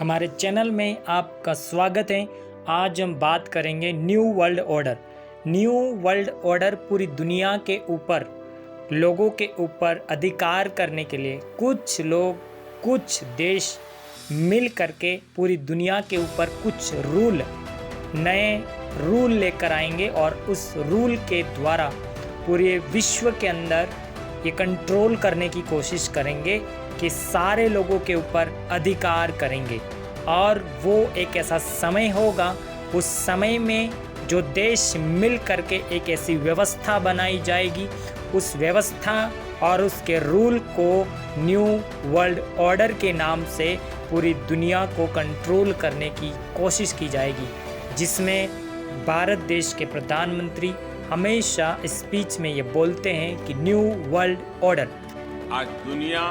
हमारे चैनल में आपका स्वागत है। आज हम बात करेंगे new world order. New world order पूरी दुनिया के ऊपर, लोगों के ऊपर अधिकार करने के लिए कुछ लोग, कुछ देश मिल करके पूरी दुनिया के ऊपर कुछ नए रूल लेकर आएंगे और उस रूल के द्वारा पूरे विश्व के अंदर ये कंट्रोल करने की कोशिश करेंगे कि सारे लोगों के ऊपर अधिकार करेंगे। और वो एक ऐसा समय होगा, उस समय में जो देश मिल करके एक ऐसी व्यवस्था बनाई जाएगी, उस व्यवस्था और उसके रूल को न्यू वर्ल्ड ऑर्डर के नाम से पूरी दुनिया को कंट्रोल करने की कोशिश की जाएगी, जिसमें भारत देश के प्रधानमंत्री हमेशा स्पीच में ये बोलते हैं कि न्यू वर्ल्ड ऑर्डर। आज दुनिया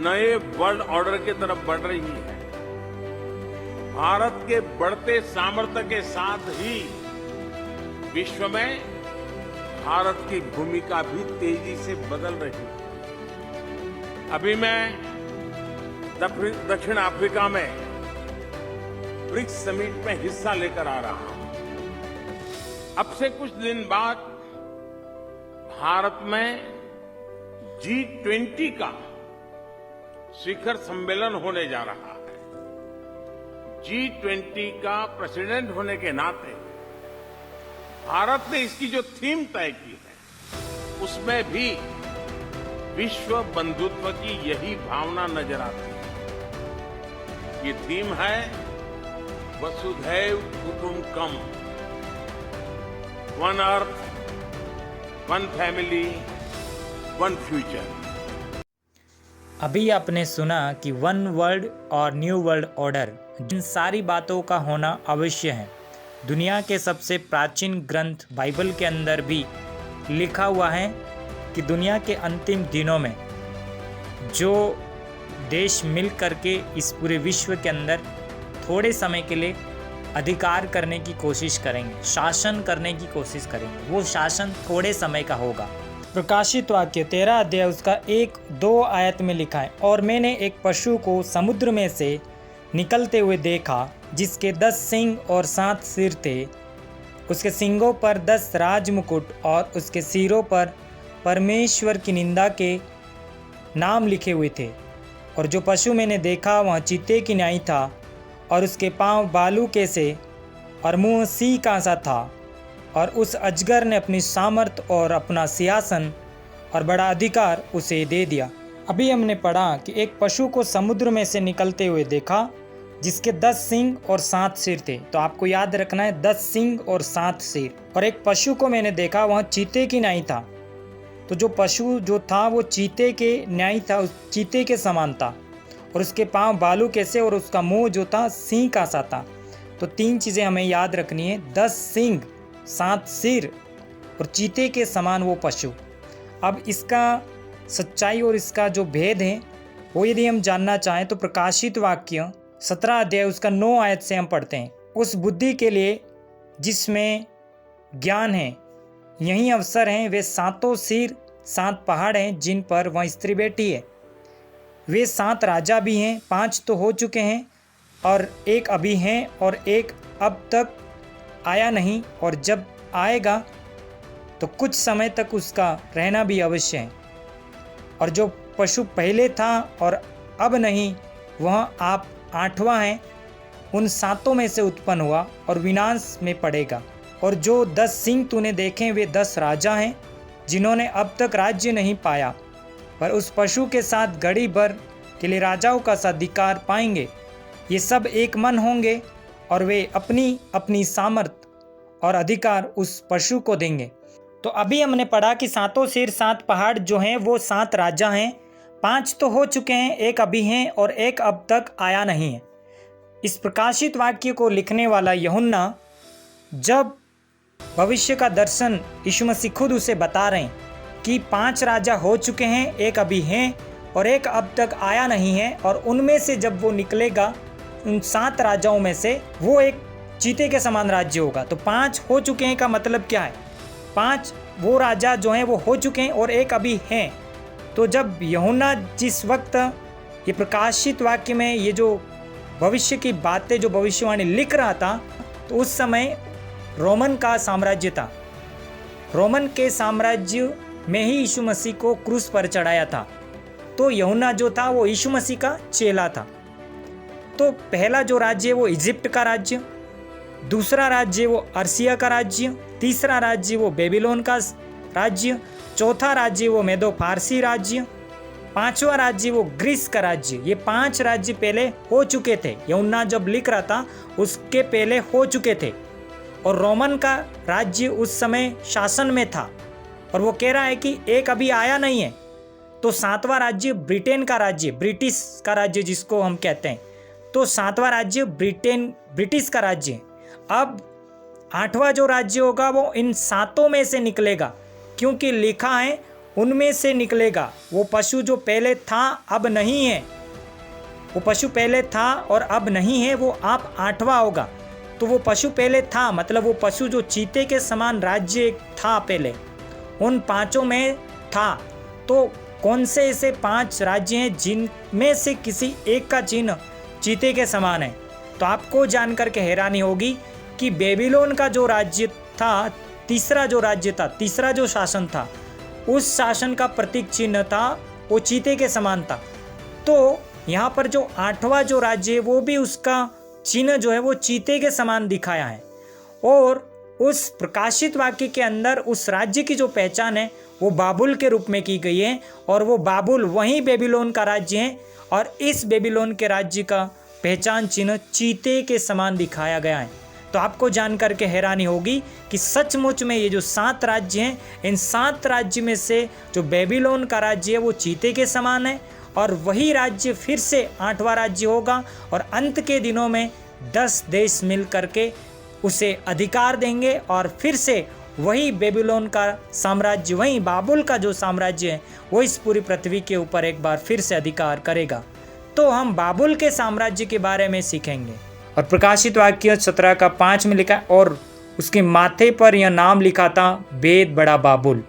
नए वर्ल्ड ऑर्डर की तरफ बढ़ रही है। भारत के बढ़ते सामर्थ्य के साथ ही विश्व में भारत की भूमिका भी तेजी से बदल रही है। अभी मैं दक्षिण अफ्रीका में ब्रिक्स समिट में हिस्सा लेकर आ रहा हूं। अब से कुछ दिन बाद भारत में G20 का शिखर सम्मेलन होने जा रहा है। G20 का प्रेसिडेंट होने के नाते भारत ने इसकी जो थीम तय की है, उसमें भी विश्व बंधुत्व की यही भावना नजर आती है। ये थीम है वसुधैव कुटुंबकम, one earth, one family, one future. अभी आपने सुना कि वन वर्ल्ड और न्यू वर्ल्ड ऑर्डर, जिन सारी बातों का होना अवश्य है। दुनिया के सबसे प्राचीन ग्रंथ बाइबल के अंदर भी लिखा हुआ है कि दुनिया के अंतिम दिनों में जो देश मिल करके इस पूरे विश्व के अंदर थोड़े समय के लिए अधिकार करने की कोशिश करेंगे, शासन करने की कोशिश करेंगे, वो शासन थोड़े समय का होगा। प्रकाशित वाक्य 13 अध्याय उसका 1-2 आयत में लिखा है, और मैंने एक पशु को समुद्र में से निकलते हुए देखा, जिसके 10 सींग और 7 सिर थे। उसके सींगों पर 10 राजमुकुट और उसके सिरों पर परमेश्वर की निंदा के नाम लिखे हुए थे। और जो पशु मैंने देखा वह चीते की न्याय था, और उसके पांव बालू के से और मुंह सिंह का सा था। और उस अजगर ने अपनी सामर्थ और अपना सिंहासन और बड़ा अधिकार उसे दे दिया। अभी हमने पढ़ा कि एक पशु को समुद्र में से निकलते हुए देखा, जिसके 10 सींग और 7 सिर थे। तो आपको याद रखना है 10 सींग और 7 सिर। और एक पशु को मैंने देखा, वह चीते की न्याय था। तो जो पशु जो था वो चीते के न्याय था, उस चीते के समान था। और उसके पांव बालू के से और उसका मुंह जो था सिंह का सा था। तो 3 चीज़ें हमें याद रखनी है, 10 सींग, 7 सिर और चीते के समान वो पशु। अब इसका सच्चाई और इसका जो भेद है वो यदि हम जानना चाहें तो प्रकाशित वाक्य 17 अध्याय उसका 9 आयत से हम पढ़ते हैं। उस बुद्धि के लिए जिसमें ज्ञान है, यही अवसर हैं। वे 7 सिर 7 पहाड़ हैं जिन पर वह स्त्री बैठी है। वे 7 राजा भी हैं, 5 तो हो चुके हैं और एक अभी हैं और एक अब तक आया नहीं, और जब आएगा तो कुछ समय तक उसका रहना भी अवश्य है। और जो पशु पहले था और अब नहीं, वह आप 8वां है, उन 7 में से उत्पन्न हुआ और विनाश में पड़ेगा। और जो 10 सिंह तूने देखे वे 10 राजा हैं, जिन्होंने अब तक राज्य नहीं पाया, पर उस पशु के साथ घड़ी भर के लिए राजाओं का अधिकार पाएंगे। ये सब एक मन होंगे और वे अपनी अपनी सामर्थ और अधिकार उस पशु को देंगे। तो अभी हमने पढ़ा कि 7 सिर 7 पहाड़ जो हैं वो 7 राजा हैं, 5 तो हो चुके हैं, एक अभी हैं और एक अब तक आया नहीं है। इस प्रकाशित वाक्य को लिखने वाला यूहन्ना जब भविष्य का दर्शन यीशु मसीह खुद उसे बता रहे हैं कि 5 राजा हो चुके हैं, एक अभी हैं और एक अब तक आया नहीं है, और उनमें से जब वो निकलेगा, उन 7 राजाओं में से वो एक चीते के समान राज्य होगा। तो 5 हो चुके हैं का मतलब क्या है? 5 वो राजा जो हैं वो हो चुके हैं और एक अभी हैं। तो जब यूहन्ना जिस वक्त ये प्रकाशित वाक्य में ये जो भविष्य की बातें जो भविष्यवाणी लिख रहा था, तो उस समय रोमन का साम्राज्य था। रोमन के साम्राज्य में ही यीशु मसीह को क्रूस पर चढ़ाया था। तो यूहन्ना जो था वो यीशु मसीह का चेला था। तो पहला जो राज्य है वो इजिप्ट का राज्य, दूसरा राज्य वो अर्सिया का राज्य, तीसरा राज्य वो बेबीलोन का राज्य, चौथा राज्य वो मेदो फारसी राज्य, पांचवा राज्य वो ग्रीस का राज्य। ये 5 राज्य पहले हो चुके थे। यूहन्ना जब लिख रहा था उसके पहले हो चुके थे। और रोमन का राज्य उस समय शासन में था। और वो कह रहा है कि एक अभी आया नहीं है। तो 7वां राज्य ब्रिटेन का राज्य, ब्रिटिश का राज्य जिसको हम कहते हैं, तो 7वां राज्य ब्रिटिश का राज्य। अब 8वां जो राज्य होगा वो इन 7 में से निकलेगा, क्योंकि लिखा है उनमें से निकलेगा। वो पशु जो पहले था अब नहीं है, वो पशु पहले था और अब नहीं है, वो आप 8वां होगा। तो वो पशु पहले था, मतलब वो पशु जो चीते के समान राज्य था पहले, उन 5 में था। तो कौन से ऐसे 5 राज्य हैं जिनमें से किसी एक का चिन्ह चीते के समान है? तो आपको जानकर के हैरानी होगी कि बेबीलोन का जो राज्य था, तीसरा जो शासन था, उस शासन का प्रतीक चिन्ह था वो चीते के समान था। तो यहाँ पर जो 8वां जो राज्य है वो भी उसका चिन्ह जो है वो चीते के समान दिखाया है। और उस प्रकाशित वाक्य के अंदर उस राज्य की जो पहचान है वो बाबुल के रूप में की गई है। और वो बाबुल वही बेबीलोन का राज्य है। और इस बेबीलोन के राज्य का पहचान चिन्ह चीते के समान दिखाया गया है। तो आपको जानकर के हैरानी होगी कि सचमुच में ये जो 7 राज्य हैं, इन 7 राज्य में से जो बेबीलोन का राज्य है वो चीते के समान है। और वही राज्य फिर से 8वां राज्य होगा। और अंत के दिनों में 10 देश मिल करके उसे अधिकार देंगे। और फिर से वही बेबीलोन का साम्राज्य, वही बाबुल का जो साम्राज्य है, वो इस पूरी पृथ्वी के ऊपर एक बार फिर से अधिकार करेगा। तो हम बाबुल के साम्राज्य के बारे में सीखेंगे। और प्रकाशित वाक्य 17 का 5 में लिखा है, और उसके माथे पर यह नाम लिखा था, बेद बड़ा बाबुल।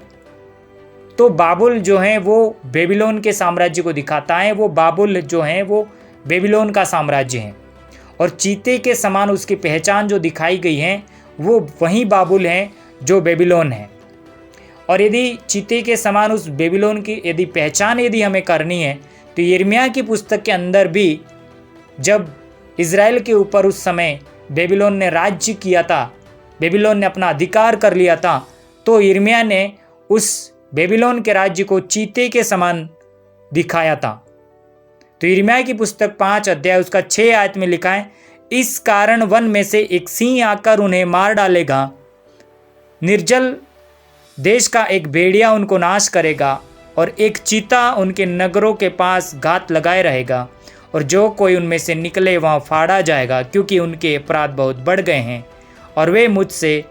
तो बाबुल जो है वो बेबीलोन के साम्राज्य को दिखाता है। वो बाबुल जो है वो बेबीलोन का साम्राज्य है। और चीते के समान उसकी पहचान जो दिखाई गई है वो वही बाबुल है जो बेबीलोन है। और यदि चीते के समान उस बेबीलोन की यदि पहचान यदि हमें करनी है, तो यिर्मयाह की पुस्तक के अंदर भी जब इज़राइल के ऊपर उस समय बेबीलोन ने राज्य किया था, बेबीलोन ने अपना अधिकार कर लिया था, तो यिर्मयाह ने उस बेबीलोन के राज्य को चीते के समान दिखाया था। तो यिर्मयाह की पुस्तक 5 अध्याय उसका 6 आयत में लिखा है, इस कारण वन में से एक सिंह आकर उन्हें मार डालेगा, निर्जल देश का एक भेड़िया उनको नाश करेगा, और एक चीता उनके नगरों के पास घात लगाए रहेगा, और जो कोई उनमें से निकले वहाँ फाड़ा जाएगा, क्योंकि उनके अपराध बहुत बढ़ गए हैं और वे मुझसे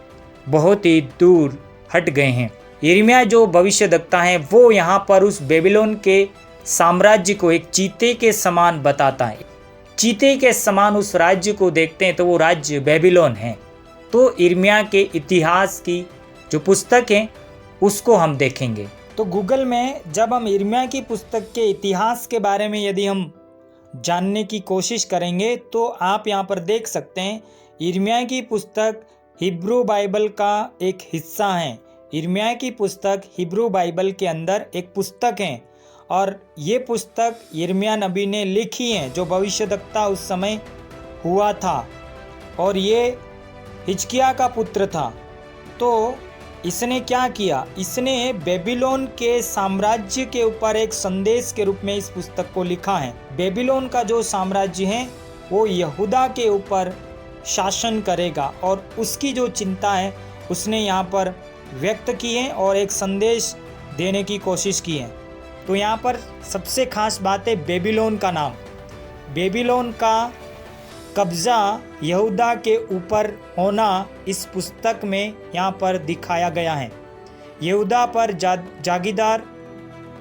बहुत ही दूर हट गए हैं। यिर्मयाह जो भविष्यद्वक्ता है वो यहाँ पर उस बेबीलोन के साम्राज्य को एक चीते के समान बताता है। चीते के समान उस राज्य को देखते हैं तो वो राज्य बेबीलोन है। तो यिर्मयाह के इतिहास की जो पुस्तक है उसको हम देखेंगे। तो गूगल में जब हम यिर्मयाह की पुस्तक के इतिहास के बारे में यदि हम जानने की कोशिश करेंगे तो आप यहाँ पर देख सकते हैं यिर्मयाह की पुस्तक हिब्रू बाइबल का एक हिस्सा है। यिर्मयाह की पुस्तक हिब्रू बाइबल के अंदर एक पुस्तक है। और ये पुस्तक यिर्मयाह नबी ने लिखी है जो भविष्यद्वक्ता उस समय हुआ था। और ये हिजकिय्याह का पुत्र था। तो इसने क्या किया, इसने बेबीलोन के साम्राज्य के ऊपर एक संदेश के रूप में इस पुस्तक को लिखा है। बेबीलोन का जो साम्राज्य है वो यहूदा के ऊपर शासन करेगा और उसकी जो चिंता है उसने यहाँ पर व्यक्त की है और एक संदेश देने की कोशिश की है। तो यहाँ पर सबसे खास बात है बेबीलोन का नाम। बेबीलोन का कब्ज़ा यहूदा के ऊपर होना इस पुस्तक में यहाँ पर दिखाया गया है। यहूदा पर जागीरदार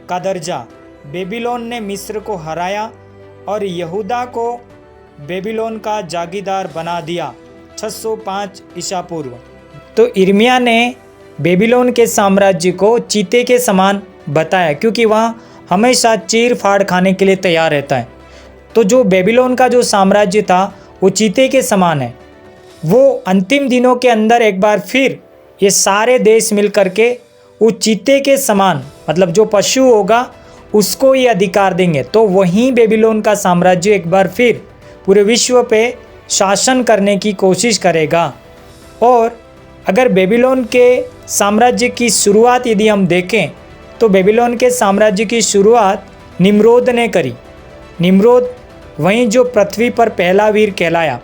का दर्जा। बेबीलोन ने मिस्र को हराया और यहूदा को बेबीलोन का जागीरदार बना दिया 605 ईसा पूर्व। तो यिर्मयाह ने बेबीलोन के साम्राज्य को चीते के समान बताया क्योंकि वहाँ हमेशा चीर फाड़ खाने के लिए तैयार रहता है। तो जो बेबीलोन का जो साम्राज्य था वो चीते के समान है। वो अंतिम दिनों के अंदर एक बार फिर ये सारे देश मिल करके उस चीते के समान, मतलब जो पशु होगा उसको ये अधिकार देंगे। तो वहीं बेबीलोन का साम्राज्य एक बार फिर पूरे विश्व पे शासन करने की कोशिश करेगा। और अगर बेबीलोन के साम्राज्य की शुरुआत यदि हम देखें तो बेबीलोन के साम्राज्य की शुरुआत निम्रोद ने करी। निम्रोद वहीं जो पृथ्वी पर पहला वीर कहलाया।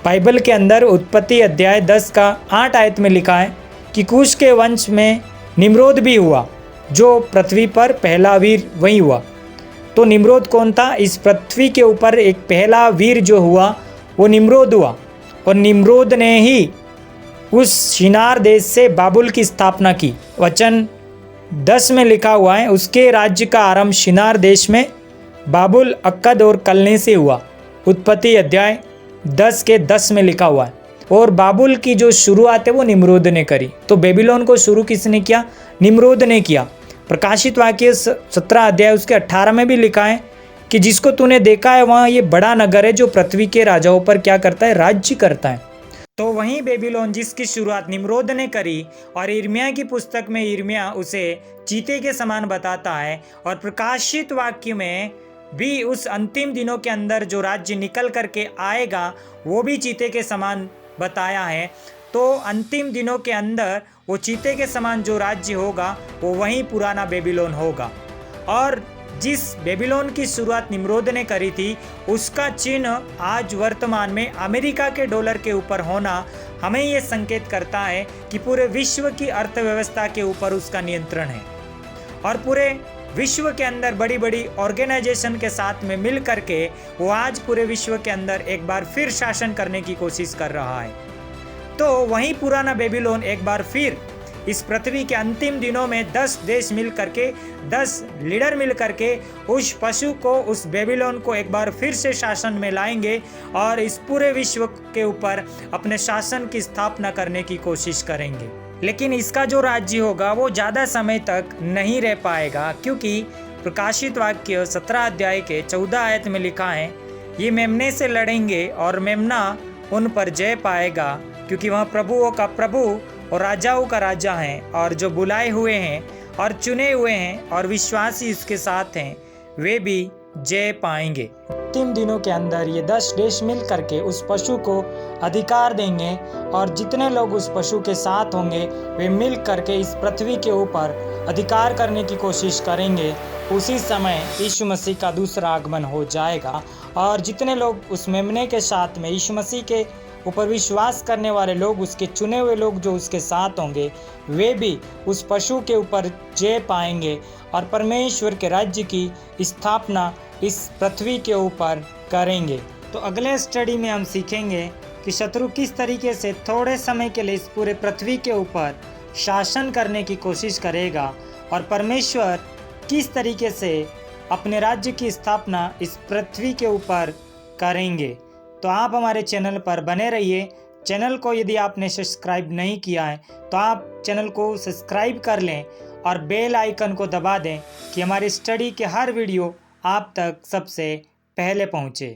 बाइबल के अंदर उत्पत्ति अध्याय 10 का 8 आयत में लिखा है कि कूश के वंश में निम्रोद भी हुआ, जो पृथ्वी पर पहला वीर वही हुआ। तो निम्रोद कौन था? इस पृथ्वी के ऊपर एक पहला वीर जो हुआ वो निम्रोद हुआ। और निम्रोद ने ही उस शिनार देश से बाबुल की स्थापना की। वचन 10 में लिखा हुआ है, उसके राज्य का आरंभ शिनार देश में बाबुल, अक्कद और कलने से हुआ। उत्पत्ति अध्याय 10 के 10 में लिखा हुआ है। और बाबुल की जो शुरुआत है वो निम्रोद ने करी। तो बेबीलोन को शुरू किसने किया? निम्रोद ने किया। प्रकाशित वाक्य 17 अध्याय उसके 18 में भी लिखा है कि जिसको तूने देखा है वहाँ ये बड़ा नगर है जो पृथ्वी के राजाओं पर क्या करता है? राज्य करता है। तो वहीं बेबीलोन जिसकी शुरुआत निम्रोद ने करी, और यिर्मयाह की पुस्तक में यिर्मयाह उसे चीते के समान बताता है। और प्रकाशित वाक्य में भी उस अंतिम दिनों के अंदर जो राज्य निकल करके आएगा वो भी चीते के समान बताया है। तो अंतिम दिनों के अंदर वो चीते के समान जो राज्य होगा वो वहीं पुराना बेबीलोन होगा। और जिस बेबीलोन की शुरुआत निम्रोद ने करी थी उसका चिन्ह आज वर्तमान में अमेरिका के डॉलर के ऊपर होना हमें ये संकेत करता है कि पूरे विश्व की अर्थव्यवस्था के ऊपर उसका नियंत्रण है। और पूरे विश्व के अंदर बड़ी बड़ी ऑर्गेनाइजेशन के साथ में मिल करके वो आज पूरे विश्व के अंदर एक बार फिर शासन करने की कोशिश कर रहा है। तो वहीं पुराना बेबीलोन एक बार फिर इस पृथ्वी के अंतिम दिनों में 10 देश मिल करके, 10 लीडर मिल करके उस पशु को, उस बेबीलोन को एक बार फिर से शासन में लाएंगे और इस पूरे विश्व के ऊपर अपने शासन की स्थापना करने की कोशिश करेंगे। लेकिन इसका जो राज्य होगा वो ज़्यादा समय तक नहीं रह पाएगा, क्योंकि प्रकाशित वाक्य 17 अध्याय के 14 आयत में लिखा है, ये मेमने से लड़ेंगे और मेमना उन पर जय पाएगा, क्योंकि वह प्रभुओं का प्रभु और राजाओं का राजा है, और जो बुलाए हुए हैं और चुने हुए हैं और विश्वासी उसके साथ हैं वे भी जय पाएंगे। अंतिम दिनों के अंदर ये 10 देश मिल करके उस पशु को अधिकार देंगे, और जितने लोग उस पशु के साथ होंगे वे मिल करके इस पृथ्वी के ऊपर अधिकार करने की कोशिश करेंगे। उसी समय यीशु मसीह का दूसरा आगमन हो जाएगा, और जितने लोग उस मेमने के साथ में यीशु मसीह के ऊपर विश्वास करने वाले लोग, उसके चुने हुए लोग जो उसके साथ होंगे, वे भी उस पशु के ऊपर जय पाएंगे और परमेश्वर के राज्य की स्थापना इस पृथ्वी के ऊपर करेंगे। तो अगले स्टडी में हम सीखेंगे कि शत्रु किस तरीके से थोड़े समय के लिए इस पूरे पृथ्वी के ऊपर शासन करने की कोशिश करेगा, और परमेश्वर किस तरीके से अपने राज्य की स्थापना इस पृथ्वी के ऊपर करेंगे। तो आप हमारे चैनल पर बने रहिए। चैनल को यदि आपने सब्सक्राइब नहीं किया है तो आप चैनल को सब्सक्राइब कर लें और बेल आइकन को दबा दें कि हमारी स्टडी के हर वीडियो आप तक सबसे पहले पहुंचे।